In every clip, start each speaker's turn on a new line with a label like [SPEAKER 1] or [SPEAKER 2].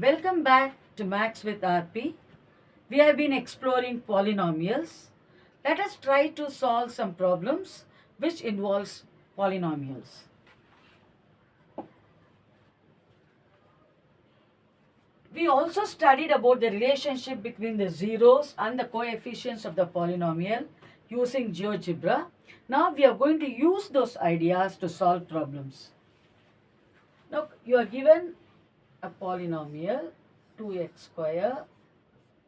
[SPEAKER 1] Welcome back to Max with RP. We have been exploring polynomials. Let us try to solve some problems which involves polynomials. We also studied about the relationship between the zeros and the coefficients of the polynomial using GeoGebra. Now we are going to use those ideas to solve problems. Now you are given a polynomial 2x square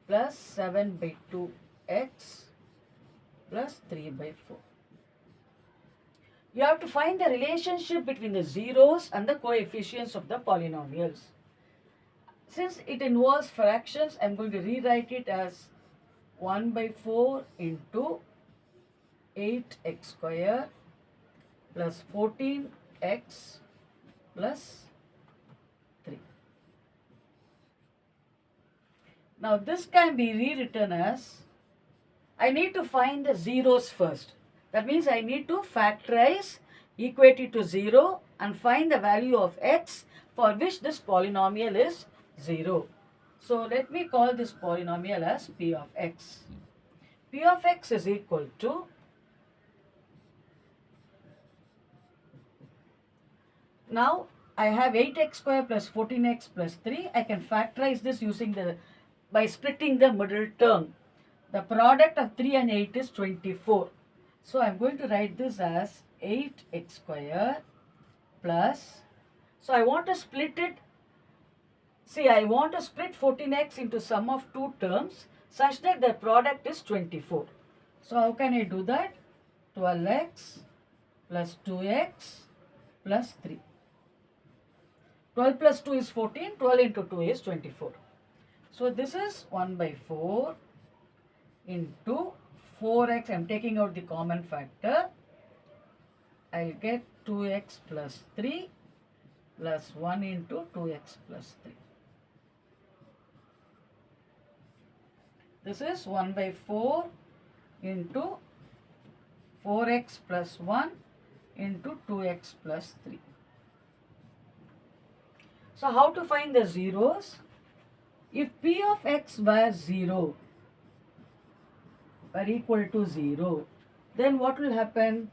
[SPEAKER 1] plus 7 by 2x plus 3 by 4. You have to find the relationship between the zeros and the coefficients of the polynomials. Since it involves fractions, I am going to rewrite it as 1 by 4 into 8x square plus 14x plus 3. Now this can be rewritten as, I need to find the zeros first. That means I need to factorize, equate it to 0 and find the value of x for which this polynomial is 0. So let me call this polynomial as p of x. P of x is equal to, now I have 8x square plus 14x plus 3. I can factorize this by splitting the middle term. The product of 3 and 8 is 24. So I'm going to write this as 8x square plus, so I want to split it. See, I want to split 14x into sum of two terms such that the product is 24. So how can I do that? 12x plus 2x plus 3. 12 plus 2 is 14, 12 into 2 is 24. So this is 1 by 4 into 4x, I am taking out the common factor. I will get 2x plus 3 plus 1 into 2x plus 3. This is 1 by 4 into 4x plus 1 into 2x plus 3. So how to find the zeros? If p of x were 0, were equal to 0, then what will happen?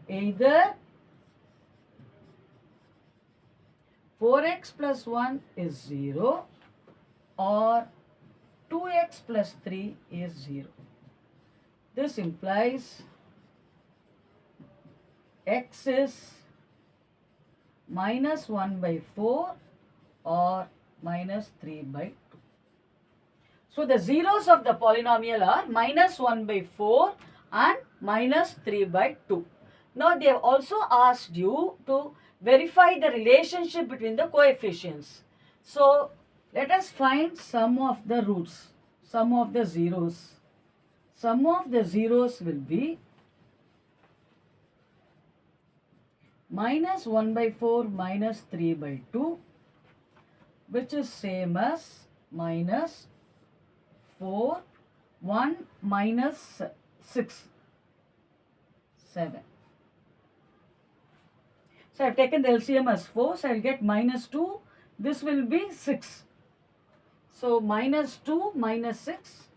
[SPEAKER 1] Either 4x plus 1 is 0 or 2x plus 3 is 0. This implies x is minus 1 by 4 or minus 3 by 2. So the zeros of the polynomial are minus 1 by 4 and minus 3 by 2. Now they have also asked you to verify the relationship between the coefficients. So let us find sum of the roots, sum of the zeros. Sum of the zeros will be minus 1 by 4 minus 3 by 2, which is same as minus 4, 1 minus 6, 7. So I have taken the LCM as 4, so I will get minus 2. This will be 6. So minus 2 minus 6.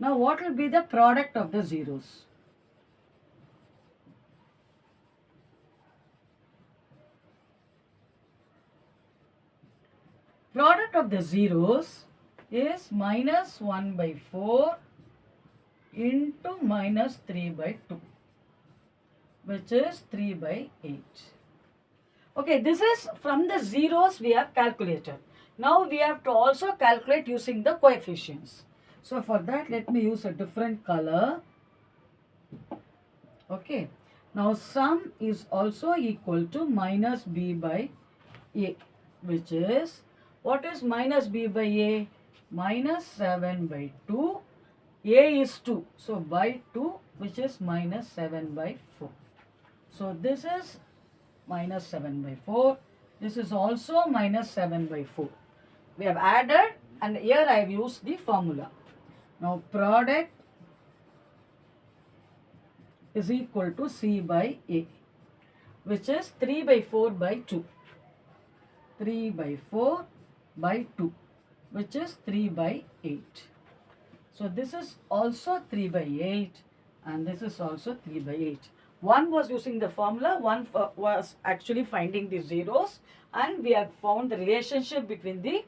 [SPEAKER 1] Now what will be the product of the zeros? Product of the zeros is minus 1 by 4 into minus 3 by 2, which is 3 by 8. Okay, this is from the zeros we have calculated. Now we have to also calculate using the coefficients. So for that, let me use a different color. Okay, now sum is also equal to minus b by a, which is, what is minus b by a? Minus 7 by 2. A is 2. So by 2, which is minus 7 by 4. So this is minus 7 by 4. This is also minus 7 by 4. We have added and here I have used the formula. Now product is equal to C by A, which is 3 by 4 by 2. 3 by 4 by 2, which is 3 by 8. So this is also 3 by 8 and this is also 3 by 8. One was using the formula, one was actually finding the zeros, and we have found the relationship between the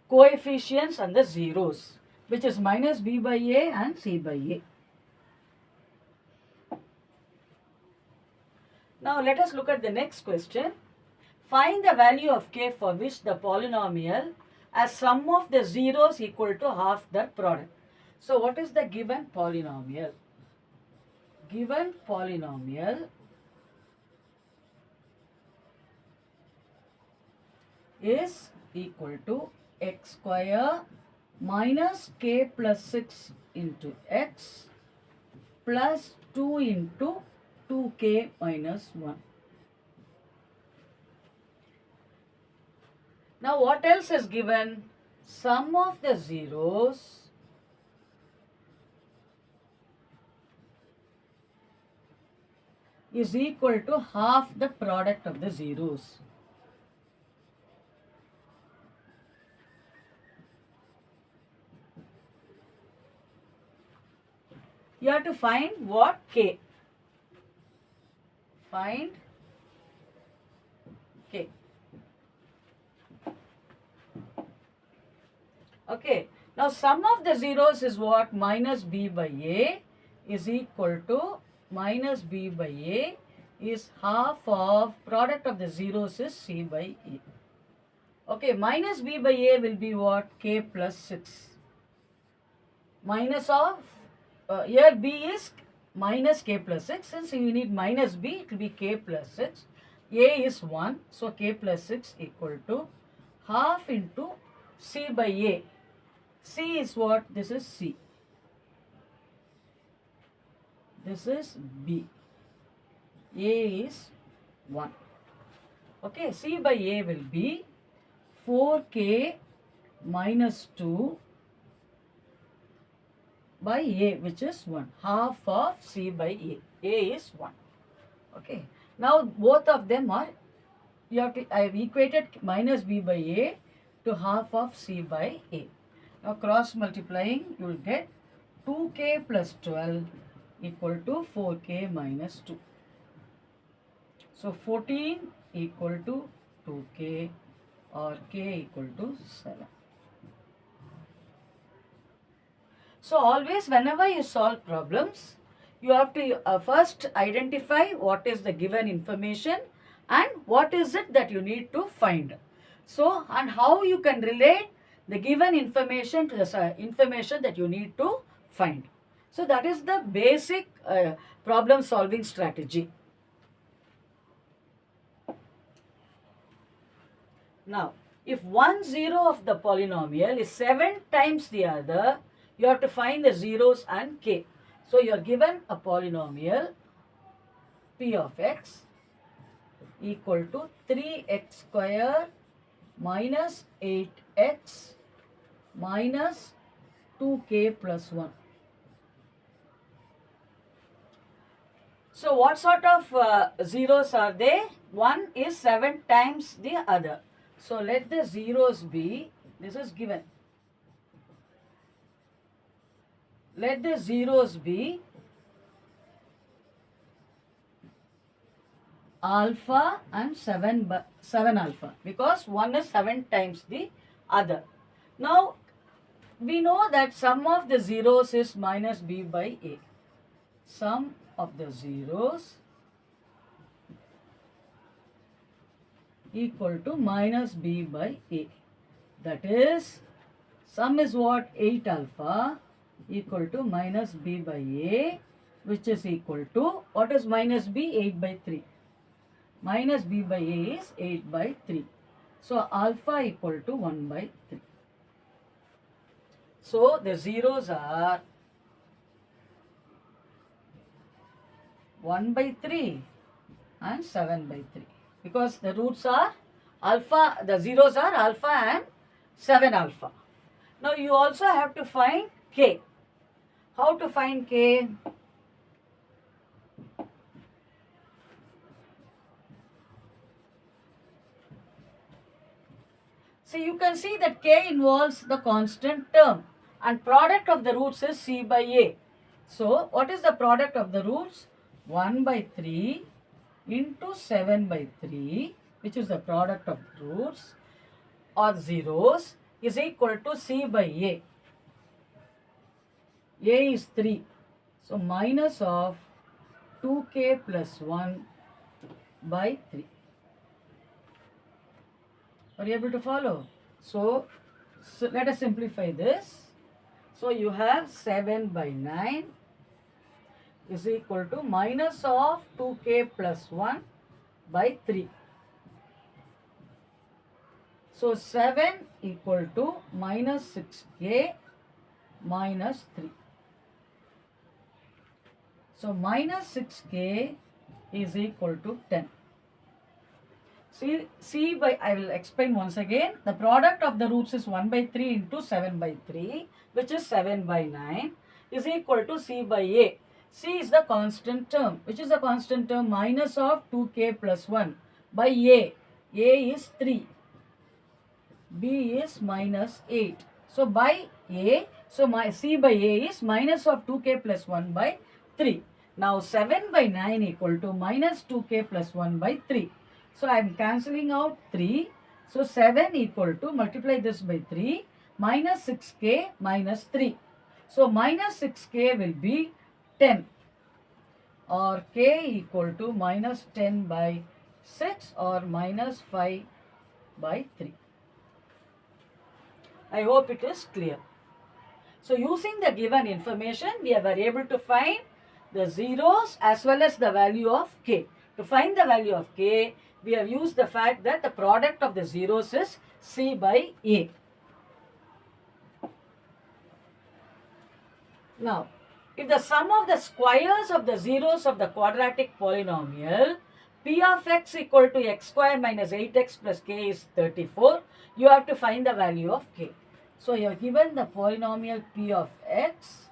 [SPEAKER 1] coefficients and the zeros, which is minus B by A and C by A. Now let us look at the next question. Find the value of k for which the polynomial has sum of the zeros equal to half the product. So what is the given polynomial? Given polynomial is equal to x square minus k plus 6 into x plus 2 into 2k minus 1. Now what else is given? Sum of the zeros is equal to half the product of the zeros. You have to find what? K. Find K. Okay. Now sum of the zeros is what? Minus B by A is equal to minus B by A is half of product of the zeros is C by A. Okay. Minus B by A will be what? K plus 6. Minus of here B is minus k plus 6. Since you need minus B, it will be k plus 6. A is 1. So k plus 6 equal to half into C by A. C is what? This is C. This is B. A is 1. Okay, C by A will be 4k minus 2 by A, which is 1. Half of C by A. A is 1. Okay. Now both of them are, I have equated minus B by A to half of C by A. Now cross multiplying, you will get 2k plus 12 equal to 4k minus 2. So 14 equal to 2k or k equal to 7. So always whenever you solve problems, you have to first identify what is the given information and what is it that you need to find. So, and how you can relate the given information to the information that you need to find. So that is the basic problem solving strategy. Now, if one zero of the polynomial is 7 times the other, you have to find the zeros and k. So you are given a polynomial p of x equal to 3x square minus 8x minus 2k plus 1. So what sort of zeros are they? One is 7 times the other. So let the zeros be, this is given. Let the zeros be alpha and 7 alpha, because one is 7 times the other. Now we know that sum of the zeros is minus b by a. Sum of the zeros equal to minus b by a. That is, sum is what? 8 alpha equal to minus b by a, which is equal to, what is minus b? 8 by 3. Minus b by a is 8 by 3. So alpha equal to 1 by 3. So the zeros are 1 by 3 and 7 by 3. Because the roots are alpha, the zeros are alpha and 7 alpha. Now you also have to find k. How to find k? See, you can see that k involves the constant term and product of the roots is c by a. So, what is the product of the roots? 1 by 3 into 7 by 3, which is the product of the roots or zeros, is equal to c by a. A is 3. So, minus of 2k plus 1 by 3. Are you able to follow? So let us simplify this. So you have 7 by 9 is equal to minus of 2k plus 1 by 3. So 7 equal to minus 6k minus 3. So minus 6k is equal to 10. See by, I will explain once again. The product of the roots is 1 by 3 into 7 by 3, which is 7 by 9, is equal to c by a. C is the constant term. Which is the constant term? Minus of 2k plus 1 by a. A is 3. B is minus 8. So by a, so my c by a is minus of 2k plus 1 by 3. Now 7 by 9 equal to minus 2k plus 1 by 3. So I am cancelling out 3. So 7 equal to, multiply this by 3, minus 6k minus 3. So minus 6k will be 10, or k equal to minus 10 by 6 or minus 5 by 3. I hope it is clear. So using the given information, we were able to find the zeros as well as the value of k. To find the value of k, we have used the fact that the product of the zeros is c by a. Now, if the sum of the squares of the zeros of the quadratic polynomial p of x equal to x square minus 8x plus k is 34, you have to find the value of k. So, you are given the polynomial p of x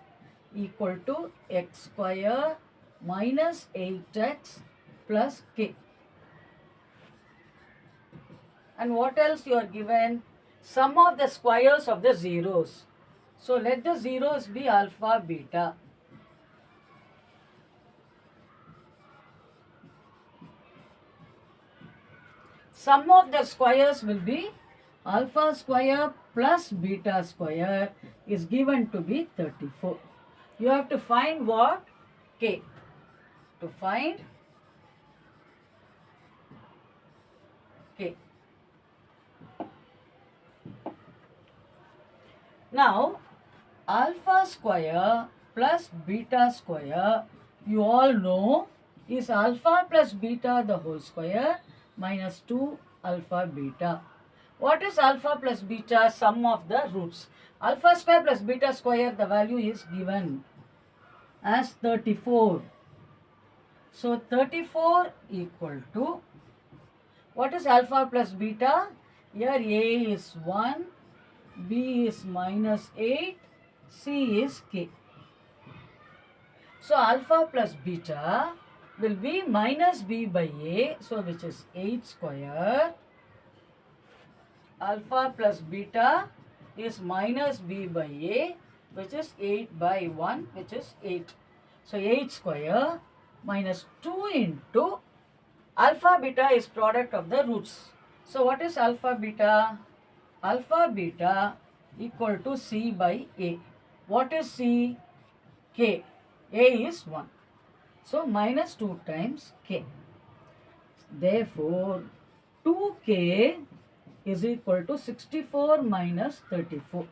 [SPEAKER 1] equal to x square minus 8x plus k. And what else you are given? Sum of the squares of the zeros. So let the zeros be alpha, beta. Sum of the squares will be alpha square plus beta square is given to be 34. You have to find what? K. To find K. Now, alpha square plus beta square, you all know, is alpha plus beta the whole square minus 2 alpha beta. What is alpha plus beta? Sum of the roots. Alpha square plus beta square, the value is given as 34. So 34 equal to, what is alpha plus beta? Here A is 1, B is minus 8, C is K. So alpha plus beta will be minus B by A, so which is 8 square. Alpha plus beta is minus B by A, which is 8 by 1, which is 8. So 8 square minus 2 into alpha beta is product of the roots. So what is alpha beta? Alpha beta equal to C by A. What is C? K. A is 1. So minus 2 times K. Therefore 2K is equal to 64 minus 34,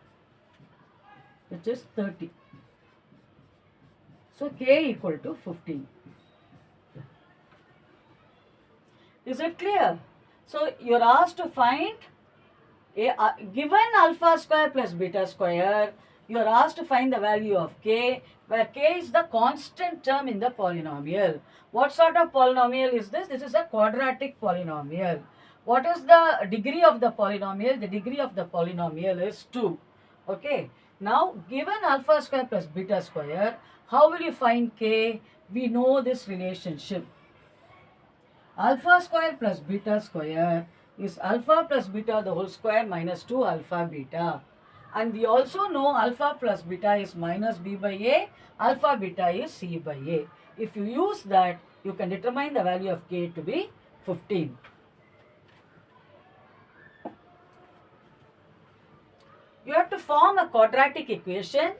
[SPEAKER 1] which is 30. So K equal to 15. Is it clear? So you are asked to find given alpha square plus beta square, you are asked to find the value of k, where k is the constant term in the polynomial. What sort of polynomial is this? This is a quadratic polynomial. What is the degree of the polynomial? The degree of the polynomial is 2. Okay. Now, given alpha square plus beta square, how will you find k? We know this relationship. Alpha square plus beta square is alpha plus beta the whole square minus 2 alpha beta. And we also know alpha plus beta is minus b by a, alpha beta is c by a. If you use that, you can determine the value of k to be 15. You have to form a quadratic equation.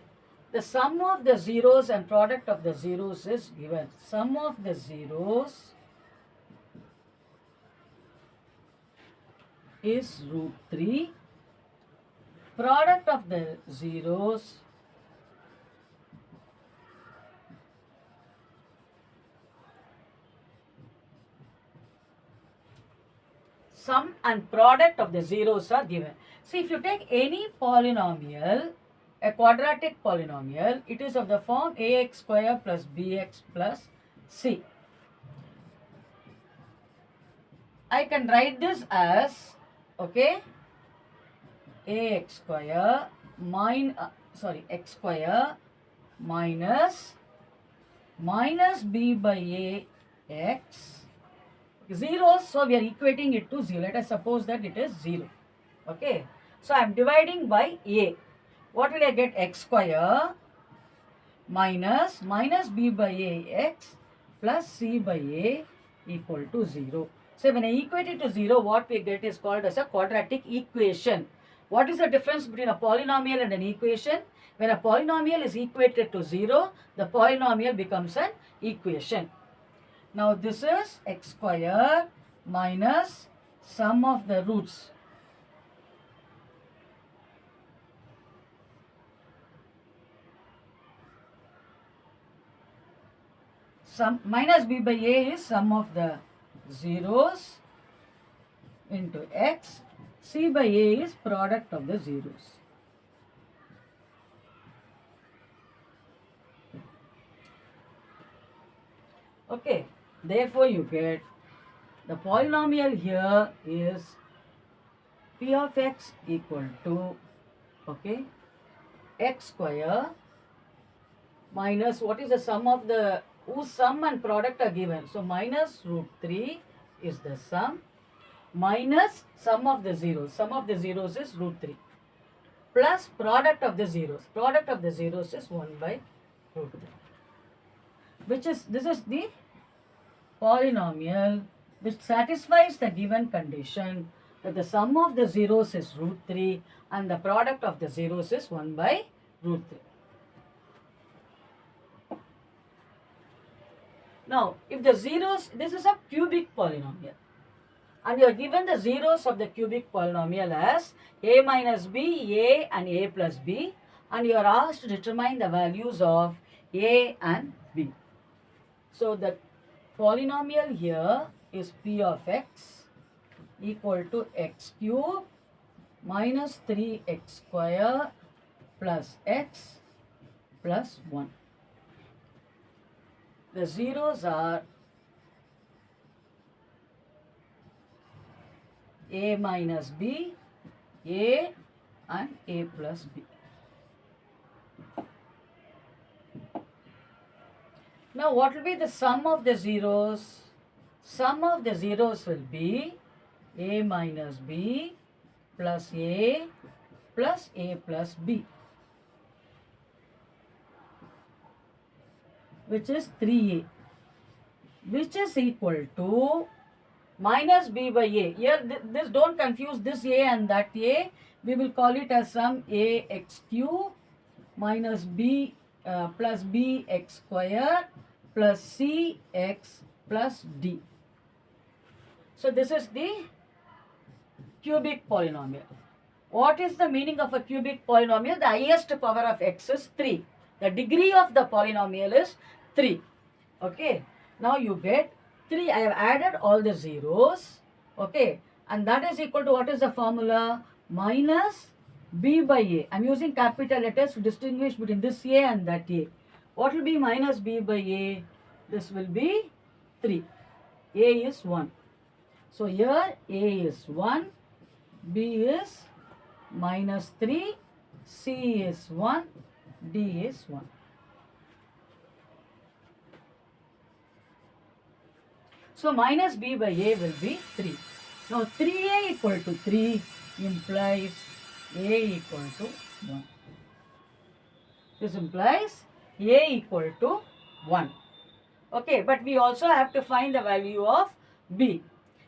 [SPEAKER 1] The sum of the zeros and product of the zeros is given. Sum of the zeros is root 3. Product of the zeros sum and product of the zeros are given. See, if you take any polynomial, a quadratic polynomial, it is of the form ax square plus bx plus c. I can write this as, okay, ax square x square minus b by ax zeros, so we are equating it to 0. Let us suppose that it is 0. Okay, so I am dividing by a. What will I get? X square minus b by ax plus c by a equal to 0. So when I equate it to 0, what we get is called as a quadratic equation. What is the difference between a polynomial and an equation? When a polynomial is equated to 0, the polynomial becomes an equation. Now this is x square minus sum of the roots. Sum minus b by a is sum of the zeros into x. C by a is product of the zeros. Okay, therefore you get the polynomial here is p of x equal to, okay, x square minus what is the sum of the, whose sum and product are given. So minus root 3 is the sum minus sum of the zeros. Sum of the zeros is root 3 plus product of the zeros. Product of the zeros is 1 by root 3. This is the polynomial which satisfies the given condition that the sum of the zeros is root 3 and the product of the zeros is 1 by root 3. Now, if the zeros, this is a cubic polynomial and you are given the zeros of the cubic polynomial as a minus b, a and a plus b, and you are asked to determine the values of a and b. So the polynomial here is p of x equal to x cube minus 3x square plus x plus 1. The zeros are a minus b, a and a plus b. Now what will be the sum of the zeros? Sum of the zeros will be a minus b plus a plus b, which is 3a, which is equal to minus b by a. Here this, don't confuse this a and that a. We will call it as some ax cube minus b plus bx square plus cx plus d. So this is the cubic polynomial. What is the meaning of a cubic polynomial? The highest power of x is 3. The degree of the polynomial is 3. Okay. Now you get 3. I have added all the zeros. Okay. And that is equal to, what is the formula? Minus b by a. I am using capital letters to distinguish between this a and that a. What will be minus b by a? This will be 3. A is 1. So here a is 1, b is minus 3, c is 1, d is 1. So minus b by a will be 3. Now 3a equal to 3 implies a equal to 1. This implies a equal to 1. Okay, but we also have to find the value of b.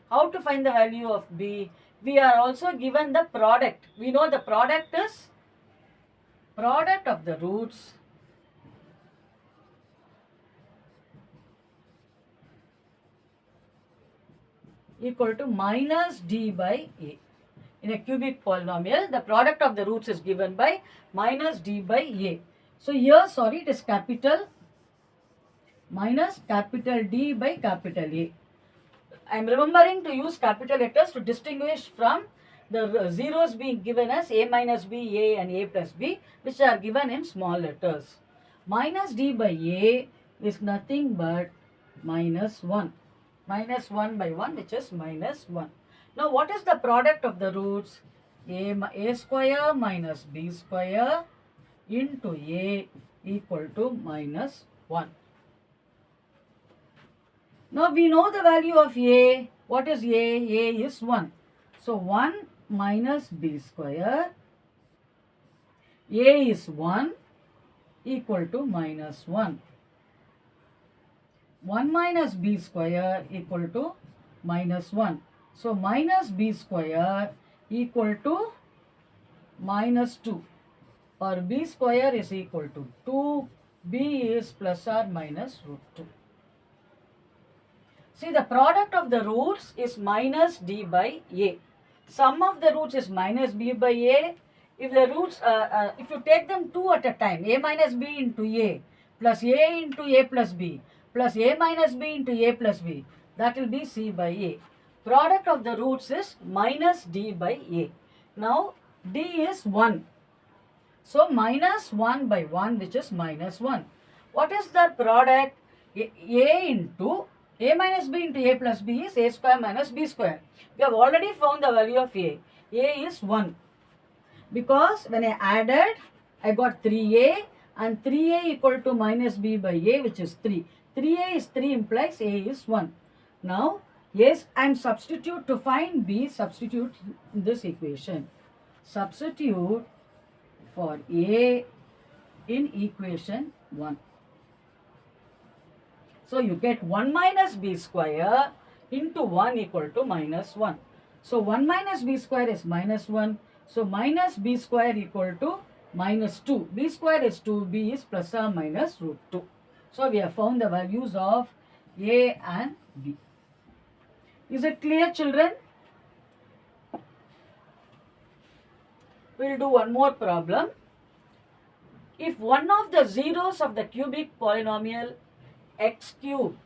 [SPEAKER 1] How to find the value of b? We are also given the product. We know the product is product of the roots equal to minus d by a. In a cubic polynomial, the product of the roots is given by minus d by a. So here, sorry, it is capital minus capital D by capital A. I am remembering to use capital letters to distinguish from the zeros being given as a minus b, a and a plus b, which are given in small letters. Minus d by a is nothing but minus 1. Minus 1 by 1, which is minus 1. Now what is the product of the roots? A square minus b square into a equal to minus 1. Now we know the value of a. What is a? A is 1. So 1 minus b square. A is 1 equal to minus 1. 1 minus b square equal to minus 1. So minus b square equal to minus 2. Or b square is equal to 2. B is plus or minus root 2. See, the product of the roots is minus d by a. Sum of the roots is minus b by a. If the roots, if you take them two at a time, a minus b into a plus a into a plus b plus a minus b into a plus b, that will be c by a. Product of the roots is minus d by a. Now d is 1. So minus 1 by 1, which is minus 1. What is the product? A into a minus b into a plus b is a square minus b square. We have already found the value of a. A is 1. Because when I added, I got 3a and 3a equal to minus b by a, which is 3. 3a is 3 implies a is 1. Now, yes, I am substitute to find b, substitute in this equation. Substitute for a in equation 1. So you get 1 minus b square into 1 equal to minus 1. So 1 minus b square is minus 1. So minus b square equal to minus 2. B square is 2. B is plus or minus root 2. So we have found the values of a and b. Is it clear, children? We will do one more problem. If one of the zeros of the cubic polynomial x cube,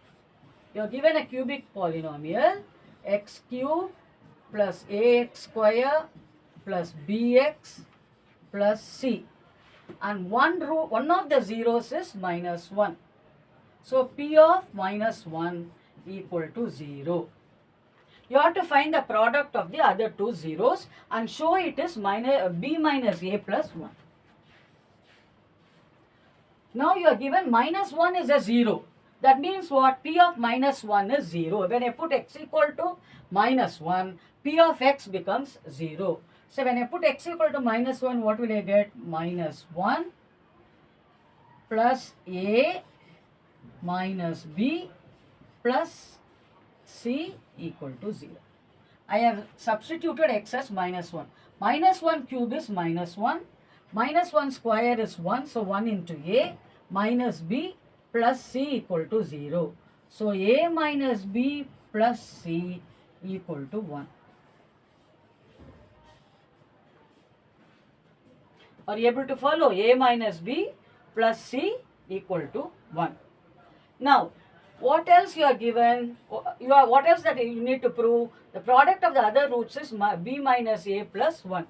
[SPEAKER 1] you are given a cubic polynomial x cube plus ax square plus bx plus c, and one of the zeros is minus 1. So p of minus 1 equal to 0. You have to find the product of the other two zeros and show it is b minus a plus 1. Now you are given minus 1 is a 0. That means what? P of minus 1 is 0. When I put x equal to minus 1, P of x becomes 0. So when I put x equal to minus 1, what will I get? Minus 1 plus a minus b plus c equal to 0. I have substituted x as minus 1. Minus 1 cube is minus 1. Minus 1 square is 1. So 1 into a minus b plus c equal to 0. So a minus b plus c equal to 1. Are you able to follow? A minus b plus c equal to 1. Now, what else you are given? What else that you need to prove? The product of the other roots is b minus a plus 1.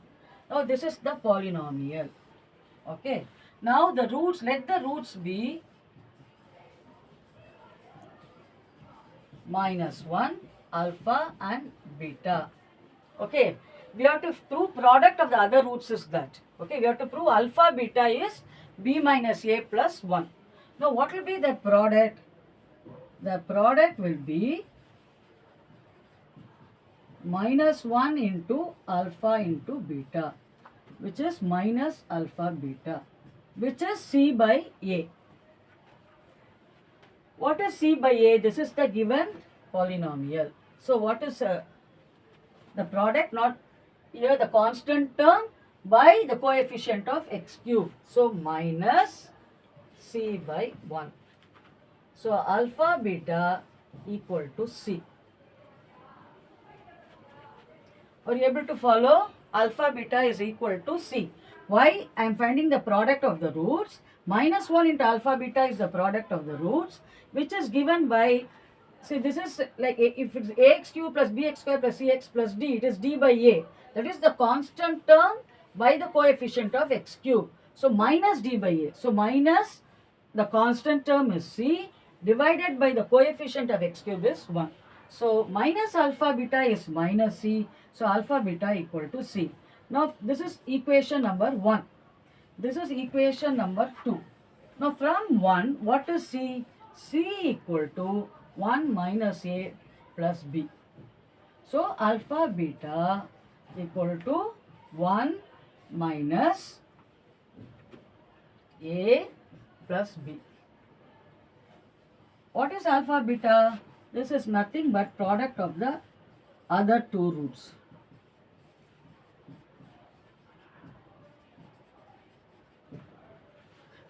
[SPEAKER 1] Now, this is the polynomial. Okay. Now, the roots, let the roots be minus 1, alpha and beta. Okay. We have to prove product of the other roots is that. Okay. We have to prove alpha beta is b minus a plus 1. Now, what will be the product? The product will be minus 1 into alpha into beta, which is minus alpha beta, which is C by A. What is C by A? This is the given polynomial. So what is the product? Not here the constant term by the coefficient of x cube. So minus C by 1. So alpha beta equal to C. Are you able to follow? Alpha beta is equal to C. Why? I am finding the product of the roots. Minus 1 into alpha beta is the product of the roots, which is given by, see, this is like if it's ax cube plus bx square plus cx plus d, it is d by a. That is the constant term by the coefficient of x cube. So minus d by a. So minus the constant term is c divided by the coefficient of x cube is 1. So minus alpha beta is minus c. So alpha beta equal to c. Now this is equation number 1. This is equation number 2. Now from 1, what is c? C equal to 1 minus a plus b. So alpha beta equal to 1 minus a plus b. What is alpha beta? This is nothing but product of the other two roots.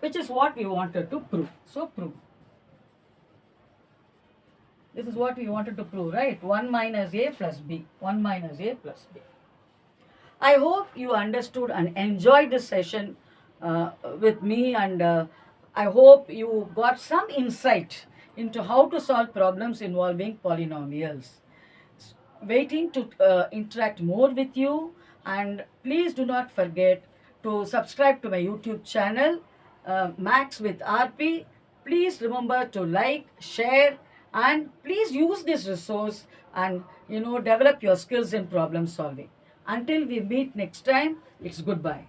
[SPEAKER 1] Which is what we wanted to prove. So prove. This is what we wanted to prove, right? 1 minus a plus b. 1 minus a plus b. I hope you understood and enjoyed this session with me, and I hope you got some insight into how to solve problems involving polynomials. Waiting to interact more with you, and please do not forget to subscribe to my YouTube channel, Max with RP. Please remember to like, share, and please use this resource and develop your skills in problem solving. Until we meet next time, it's goodbye.